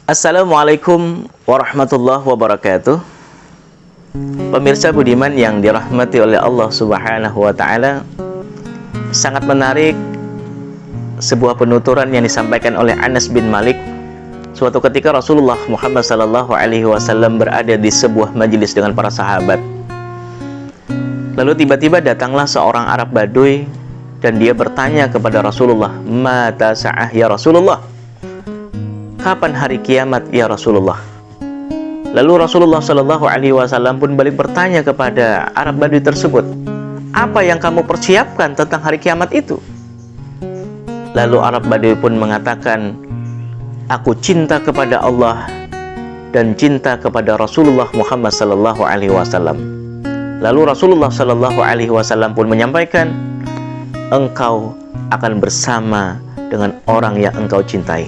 Assalamualaikum warahmatullahi wabarakatuh. Pemirsa budiman yang dirahmati oleh Allah Subhanahu wa Ta'ala, sangat menarik sebuah penuturan yang disampaikan oleh Anas bin Malik. Suatu ketika Rasulullah Muhammad SAW berada di sebuah majelis dengan para sahabat. Lalu tiba-tiba datanglah seorang Arab Baduy dan dia bertanya kepada Rasulullah, "Mata sa'ah ya Rasulullah?" Kapan hari kiamat ya Rasulullah? Lalu Rasulullah SAW pun balik bertanya kepada Arab Baduy tersebut, "Apa yang kamu persiapkan tentang hari kiamat itu?" Lalu Arab Baduy pun mengatakan, "Aku cinta kepada Allah dan cinta kepada Rasulullah Muhammad SAW." Lalu Rasulullah SAW pun menyampaikan, "Engkau akan bersama dengan orang yang engkau cintai."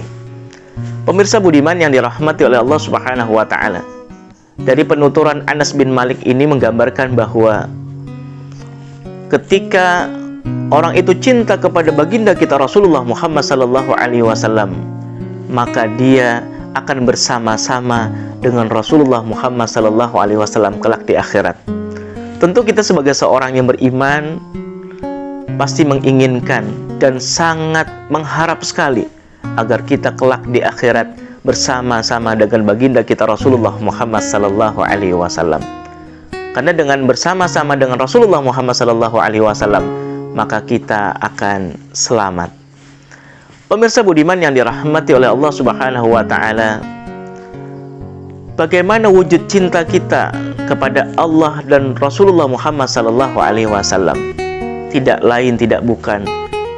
Pemirsa budiman yang dirahmati oleh Allah Subhanahu wa Ta'ala, dari penuturan Anas bin Malik ini menggambarkan bahwa ketika orang itu cinta kepada baginda kita Rasulullah Muhammad SAW, maka dia akan bersama-sama dengan Rasulullah Muhammad SAW kelak di akhirat. Tentu kita sebagai seorang yang beriman pasti menginginkan dan sangat mengharap sekali agar kita kelak di akhirat bersama-sama dengan baginda kita Rasulullah Muhammad SAW. Karena dengan bersama-sama dengan Rasulullah Muhammad SAW, maka kita akan selamat. Pemirsa budiman yang dirahmati oleh Allah Subhanahu wa Ta'ala, bagaimana wujud cinta kita kepada Allah dan Rasulullah Muhammad SAW? Tidak lain tidak bukan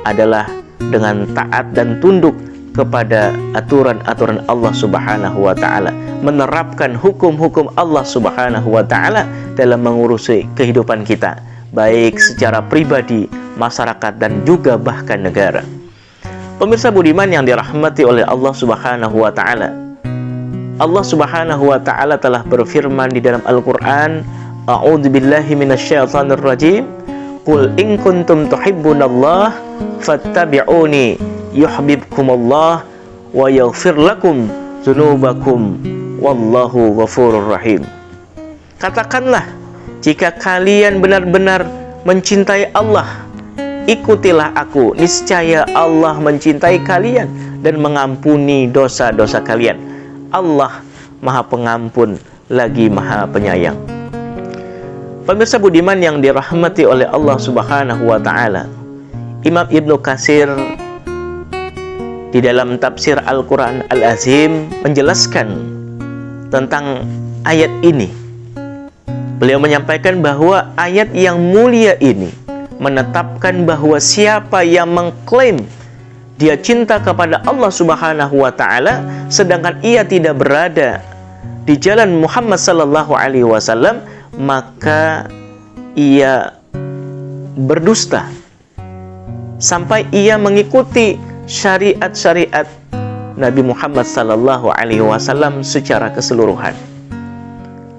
adalah dengan taat dan tunduk kepada aturan-aturan Allah Subhanahu wa Ta'ala, menerapkan hukum-hukum Allah Subhanahu wa Ta'ala dalam mengurusi kehidupan kita, baik secara pribadi, masyarakat, dan juga bahkan negara. Pemirsa budiman yang dirahmati oleh Allah Subhanahu wa Ta'ala, Allah Subhanahu wa Ta'ala telah berfirman di dalam Al-Quran, "A'udzubillahi minasyaitonir rajim, qul in kuntum tuhibbunallah fattabi'uni yuhibbukumullah wa yaghfir lakum dzunubakum wallahu ghafurur rahim." Katakanlah, jika kalian benar-benar mencintai Allah, ikutilah aku, niscaya Allah mencintai kalian dan mengampuni dosa-dosa kalian. Allah Maha Pengampun lagi Maha Penyayang. Pemirsa budiman yang dirahmati oleh Allah Subhanahu wa Ta'ala, Imam Ibnu Katsir di dalam tafsir Al-Quran Al-Azim menjelaskan tentang ayat ini. Beliau menyampaikan bahwa ayat yang mulia ini menetapkan bahwa siapa yang mengklaim dia cinta kepada Allah Subhanahu wa Ta'ala sedangkan ia tidak berada di jalan Muhammad sallallahu alaihi wasallam, maka ia berdusta sampai ia mengikuti syariat-syariat Nabi Muhammad sallallahu alaihi wasallam secara keseluruhan.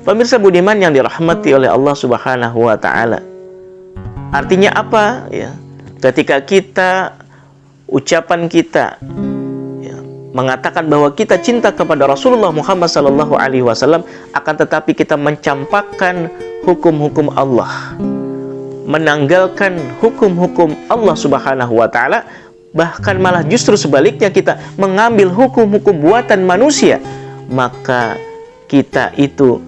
Pemirsa budiman yang dirahmati oleh Allah Subhanahu wa Ta'ala, artinya apa ya? Ketika ucapan kita ya, mengatakan bahwa kita cinta kepada Rasulullah Muhammad sallallahu alaihi wasallam, akan tetapi kita mencampakkan hukum-hukum Allah, menanggalkan hukum-hukum Allah Subhanahu wa Ta'ala, bahkan malah justru sebaliknya kita mengambil hukum-hukum buatan manusia, maka kita itu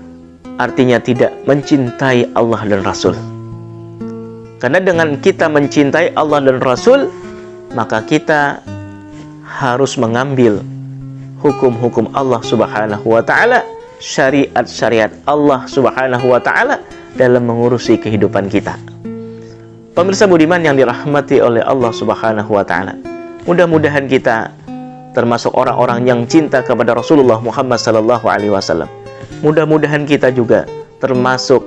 artinya tidak mencintai Allah dan Rasul. Karena dengan kita mencintai Allah dan Rasul, maka kita harus mengambil hukum-hukum Allah Subhanahu wa Ta'ala, syariat-syariat Allah Subhanahu wa Ta'ala dalam mengurusi kehidupan kita. Pemirsa budiman yang dirahmati oleh Allah Subhanahu wa Ta'ala, mudah-mudahan kita termasuk orang-orang yang cinta kepada Rasulullah Muhammad sallallahu alaihi wasallam. Mudah-mudahan kita juga termasuk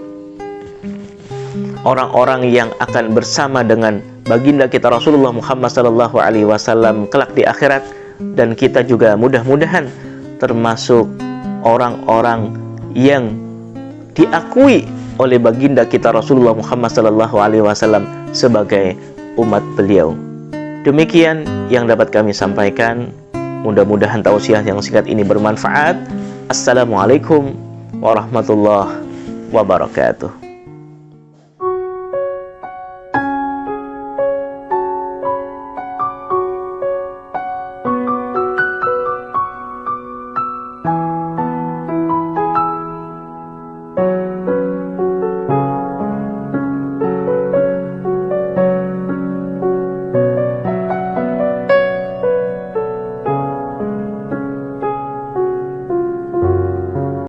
orang-orang yang akan bersama dengan baginda kita Rasulullah Muhammad sallallahu alaihi wasallam kelak di akhirat, dan kita juga mudah-mudahan termasuk orang-orang yang diakui oleh baginda kita Rasulullah Muhammad sallallahu alaihi wasallam sebagai umat beliau. Demikian yang dapat kami sampaikan. Mudah-mudahan tausiah yang singkat ini bermanfaat. Assalamualaikum warahmatullahi wabarakatuh.